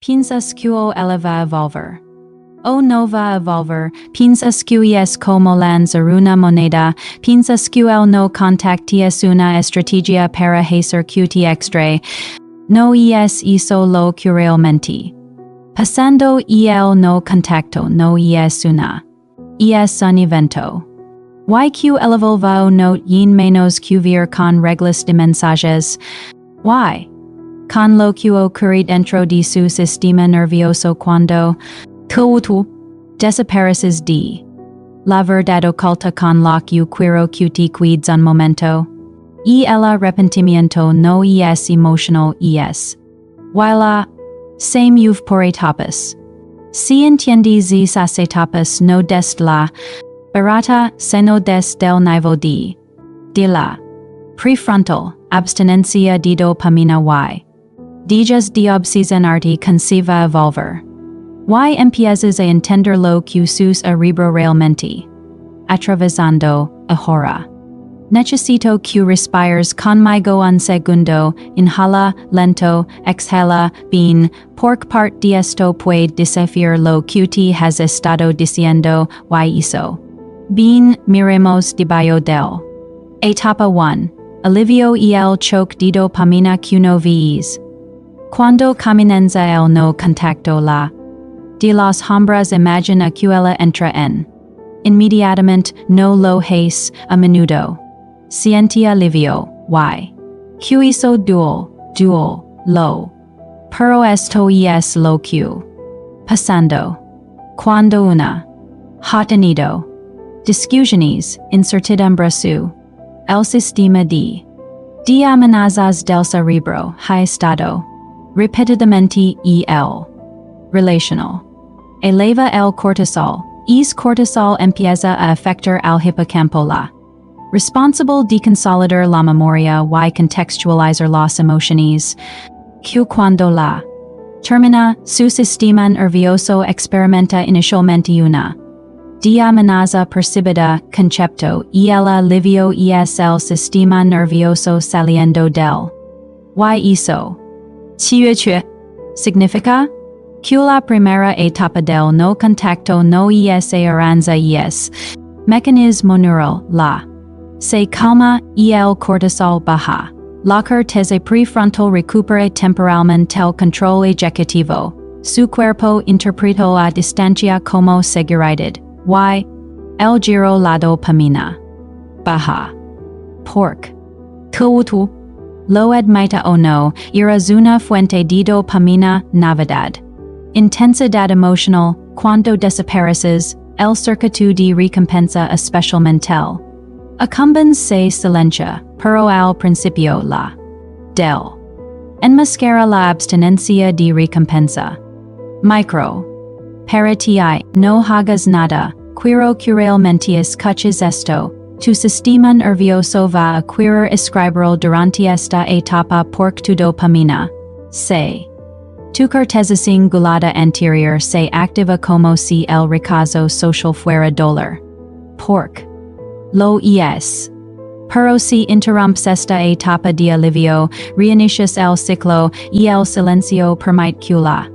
piensas que ela va a evolver. O no va a evolver, piensas que es como lanzar una moneda, piensas que el no contacto es una estrategia para hacer que te extrae. No es eso lo que realmente. Pasando el no contacto no es una. Es un evento. YQ elevó va o no yin menos que ver con reglas de mensajes. Y. Con lo que ocurre dentro de su sistema nervioso cuando desapareces de. La verdad oculta con lo que quiero que te cuides un momento. El arrepentimiento no es emotional es. La same por etapas. Si entiendes esas etapas no des la barata sino des del nivel de la prefrontal abstinencia de dopamina y. Dejas de obsesionarte conceiva evolver. Y empiezas a entender lo que su cerebro realmente. Atravesando ahora. Necesito que respires conmigo un segundo, inhala, lento, exhala, bien, porque parte de esto puede decir lo que te has estado diciendo, y eso. Bien, miremos debajo del. Etapa 1. Alivio y el choque de dopamina que no veis. Cuando comienza el no contacto la. De los hombres imagina que ella entra en. Inmediatamente, no lo hace, a menudo. Siente alivio, y. Que hizo dual, lo. Pero esto es lo que. Pasando. Cuando una. Ha tenido. Discusiones, incertidumbre su. El sistema de amenazas del cerebro ha estado. Repetidamente el. Relational. Eleva el cortisol. Cortisol empieza a afectar al hipocampo la. Responsable de consolidar la memoria y contextualizar las emociones. Que cuando la. Termina, su sistema nervioso experimenta inicialmente una. De amenaza percibida, concepto, y el alivio es el sistema nervioso saliendo del. Y eso. Significa? Que la primera etapa del no contacto no es aranza es. Mecanismo neural, la. Se calma, y el cortisol baja. La corteza prefrontal recupera temporalmente el control ejecutivo. Su cuerpo interpretó a distancia como seguridad. Y. El giro la dopamina. Baja. Porque. Lo admita o no, eres una fuente de dopamina, novedad. Intensidad emocional, cuando desapareces, el circuito de recompensa especialmente. Accumbens se silencia, pero al principio la. Del. Enmascara la abstinencia de recompensa. Micro. Para ti, no hagas nada, quiero que realmente escuches esto. Tu sistema nervioso va a adquirir escribirlo durante esta etapa porque tu dopamina. Se. Tu corteza cingulada anterior se activa como si el recazo social fuera $. Porque. Lo es. Pero si interrumpes esta etapa de alivio, reinicias el ciclo y el silencio permite que la.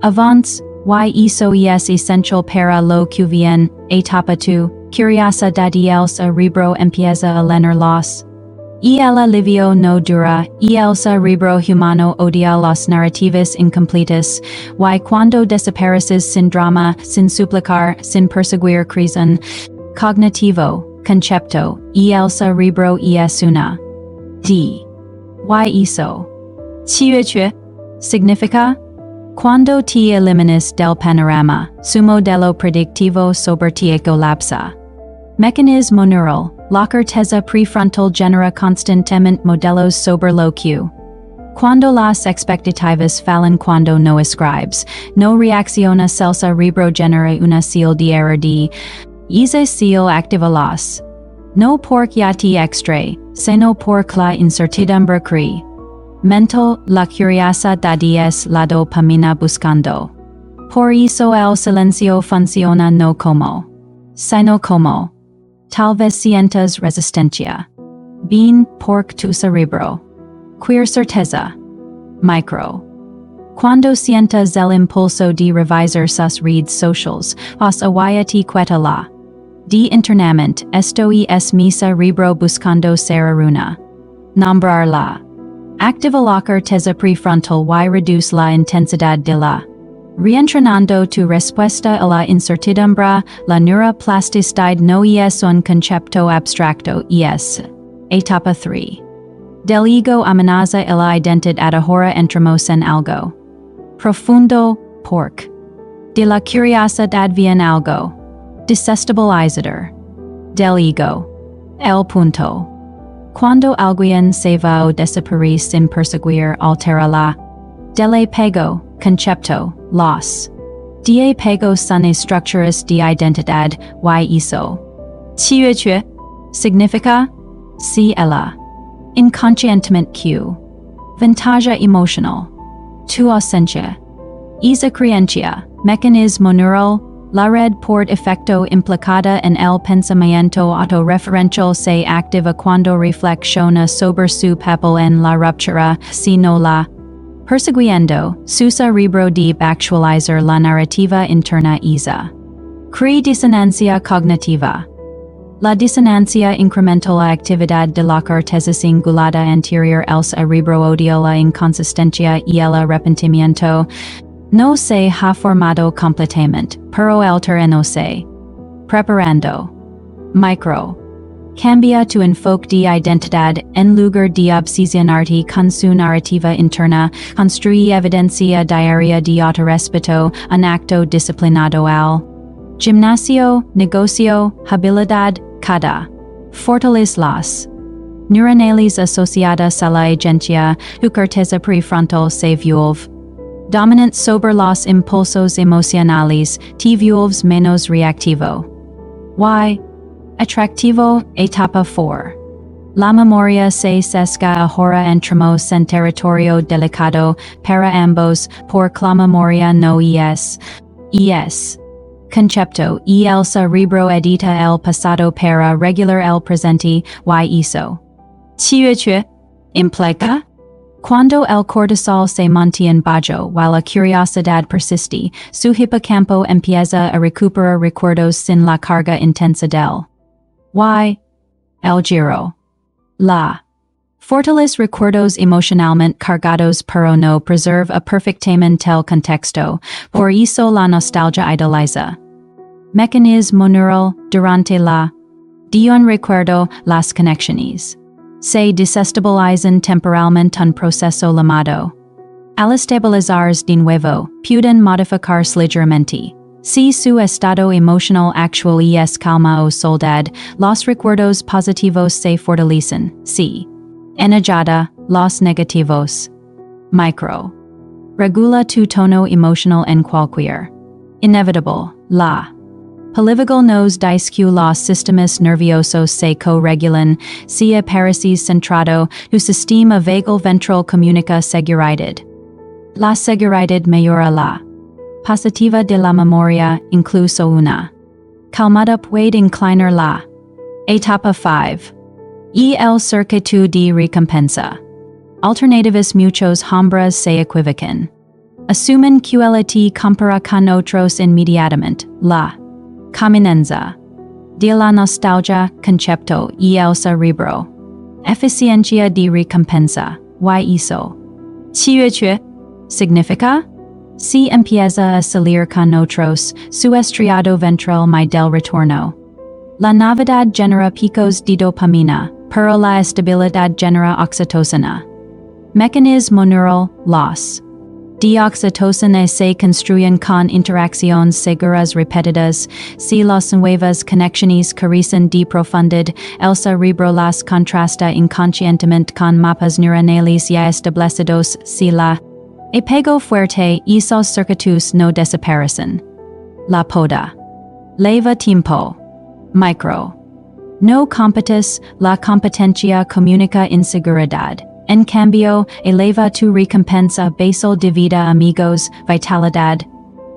Avance, y eso es essential para lo que viene, etapa 2. Curiosidad y el cerebro empieza a leer los. Y el alivio no dura, y el cerebro humano odia las narrativas incompletas, y cuando desapareces sin drama, sin suplicar, sin perseguir crecen. Cognitivo, concepto, y el cerebro es una. D. Y eso. Significa? Cuando te eliminas del panorama, su modelo predictivo sobre ti colapsa. Mecanismo neural, la corteza prefrontal genera constantemente modelos sobre lo que. Cuando las expectativas fallan cuando no escribes, no reaccionas el cerebro genera una serie de error de. Esa serie activa las. No porque ya te extrae, sino porque la incertidumbre cree. Mental, la curiosidad es la dopamina buscando. Por eso el silencio funciona no como. Sino como. Tal vez sientas resistencia. Bien, porque tu cerebro. Queer certeza. Micro. Cuando sientas el impulso de revisar sus redes socials, os te quieta la. De internamente, estoy es mi cerebro buscando ser una. Nombrar la. Activa la corteza prefrontal y reduce la intensidad de la. Reentrenando tu respuesta a la incertidumbre, la neuroplasticidad no es un concepto abstracto es. Etapa 3. Del ego amenaza la identidad ahora entramos en algo profundo, porque de la curiosidad viene algo desestabilizador del ego. El punto. Cuando alguien se va o desaparece sin perseguir altera la del apego, concepto, los de apego son estructuras de identidad y eso. Significa si ella inconscientemente q. Ventaja emocional. Tu ausencia. Esa creencia, mecanismo neural, la red por efecto implicada en el pensamiento autorreferencial se activa cuando reflexiona sobre su papel en la ruptura, sino la perseguiendo, su cerebro de actualizar la narrativa interna isa. Crea disonancia cognitiva. La disonancia incrementa la actividad de la corteza cingulada anterior el cerebro odia la inconsistencia y el arrepentimiento. No se ha formado completamente, pero el terreno se preparando. Micro. Cambia tu enfoque de identidad en lugar de obsesionarte con su narrativa interna, construye evidencia diaria de autorrespeto, un acto disciplinado al gimnasio, negocio, habilidad, cada. Fortalece las neuronales asociadas a la agencia, tu corteza prefrontal se vuelve dominant sobre los impulsos emocionales, te vuelves menos reactivo. Y. Atractivo, etapa 4. La memoria se sesga ahora entramos en territorio delicado para ambos, porque la memoria no es. Concepto y el cerebro edita el pasado para regular el presente, y eso. Implica? Cuando el cortisol se mantiene bajo y la curiosidad persiste, su hipocampo empieza a recuperar recuerdos sin la carga intensa del el giro. La. Fortalece recuerdos emocionalmente cargados pero no preserva perfectamente el contexto, por eso la nostalgia idoliza. Mecanismo neural, durante la de un recuerdo, las conexiones se desestabilizan temporalmente un proceso llamado. Al estabilizarse de nuevo, pueden modificarse ligeramente. Si su estado emocional actual es calma o soledad, los recuerdos positivos se fortalecen. Si enojada, los negativos. Micro. Regula tu tono emocional en cualquier inevitable, la. Polivagal nos dice que los sistemas nerviosos se co-regulan, si apareces centrado, tu sistema vagal ventral comunica seguridad. La seguridad mejora la positiva de la memoria, incluso una calmada puede inclinar la. Etapa 5. Y el circuito de recompensa. Alternativas muchos hombres se equivocan. Asumen que el te compara con otros inmediatamente, la conveniencia de la nostalgia, concepto y el cerebro. Eficiencia de recompensa, y eso. Significa? Si empieza a salir con otros, su estriado ventral my del retorno. La novedad genera picos de dopamina, pero la estabilidad genera oxitocina. Mecanismo neural, los de oxitocina se construyen con interacciones seguras repetidas, si las nuevas conexiones carecen de profundidad, el cerebro las contrasta inconscientemente con mapas neuronales ya establecidos, si la apego fuerte esos circuitos no desaparecen. La poda. Leva tiempo. Micro. No competes, la competencia comunica inseguridad. En cambio, eleva tu recompensa basal de vida amigos, vitalidad.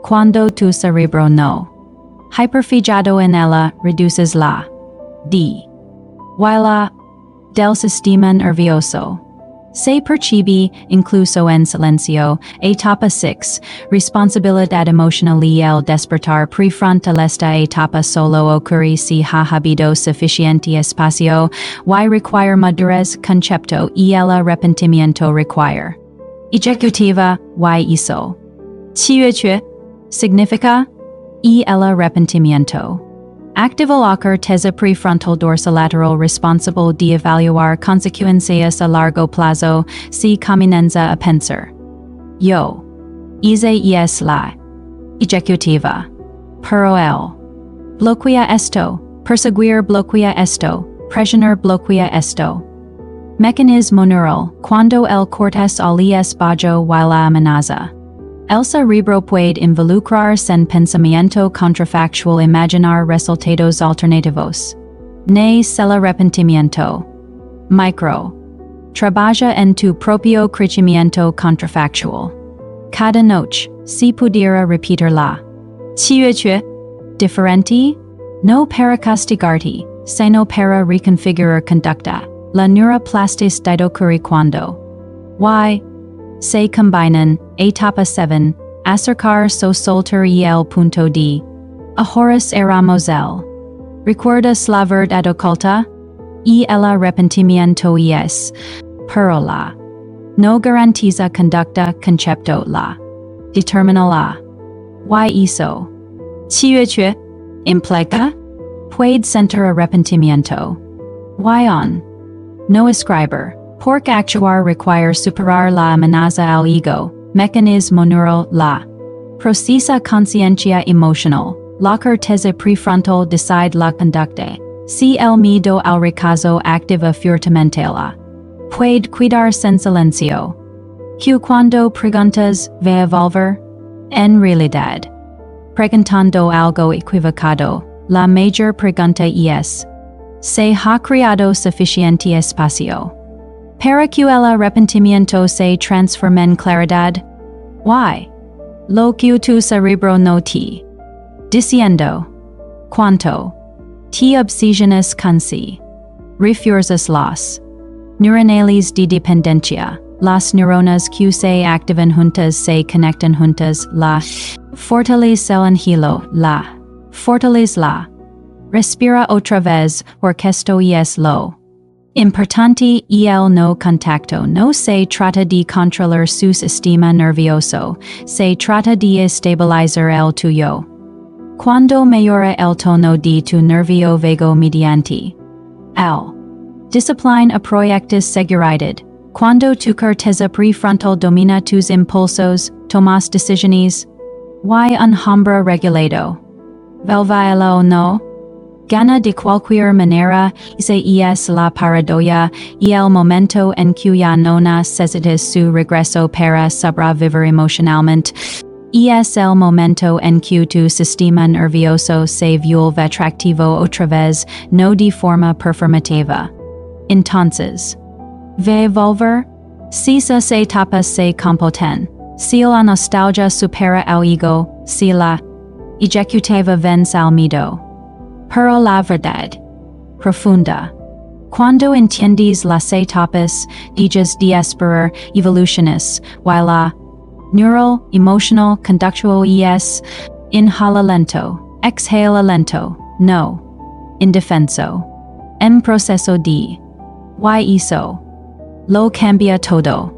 Cuando tu cerebro no hyperfijado en ella, reduces la D. Y la del sistema nervioso. Se percibe, incluso en silencio. Etapa 6. Responsabilidad emocional y el despertar prefrontal. Esta etapa solo ocurre si ha habido suficiente espacio. Y require madurez concepto y el arrepentimiento require ejecutiva. Y hizo. 7. Significa y el arrepentimiento. Activar tesa prefrontal dorsolateral responsable de evaluar consecuencias a largo plazo si comienza a pensar. Yo. Ese es la ejecutiva. Pero él. Bloquea esto. Perseguir bloquea esto. Presionar bloquea esto. Mecanismo neural. Cuando el cortes alias bajo y la amenaza. El cerebro puede involucrarse en pensamiento contrafactual imaginar resultados alternativos. Ne el arrepentimiento. Micro. Trabaja en tu propio crecimiento contrafactual. Cada noche, si pudiera repetirla. 7. Diferente? No para castigarte, sino para reconfigurar conducta. La neuroplasticidad ocurre cuando. Y. Se combinan. Etapa 7. Acercar so soltar y el punto de. Ahorras éramos el. ¿Recuerdas la verdad oculta? Y el arrepentimiento es. Pero la. No garantiza conducta concepto la. Determina la. Y hizo. 7. Implica. Puede sentir arrepentimiento. Y on. No escribir. Porque actuar require superar la amenaza al ego. Mecanismo neural la. Procesa conciencia emocional. La corteza prefrontal decide la conducta. Si el miedo al rechazo activa fuertemente la. Puede quedarse en silencio. Cuando preguntas, ¿va a volver? En realidad. Preguntando algo equivocado. La mayor pregunta es. ¿Se ha creado suficiente espacio? Para que el arrepentimiento se transforme en claridad. Y. Lo que tu cerebro no te. Diciendo. Cuanto. Te obsesionas con si. Refuerzas las. Neuronales de dependencia. Las neuronas que se activan juntas se conectan juntas. La. Fortalece el anhelo. La. Fortalece la. Respira otra vez, porque esto es lo. Importante y el no contacto no se trata de controlar su sistema nervioso, se trata de estabilizar el tuyo. Cuando mejora el tono de tu nervio vago mediante el discipline a proyectos seguridad. Cuando tu corteza prefrontal domina tus impulsos, tomas decisiones. Y un hombre regulado. Velvaila o no. Gana de cualquier manera, esa es la paradoja, y el momento en que ya no necesitas su regreso para sobrevivir emocionalmente. Es el momento en que tu sistema nervioso se vuelve atractivo otra vez, no de forma performativa. Entonces, ¿va a volver? Si esas etapas se compoten, si la nostalgia supera el ego, si la ejecutiva vence al miedo. Pero la verdad. Profunda. Cuando entiendes las etapas, dejas de esperar evoluciones, y la neural, emotional, conductual es inhala lento, exhala lento, no. Indefenso. En proceso de. Y hizo. Lo cambia todo.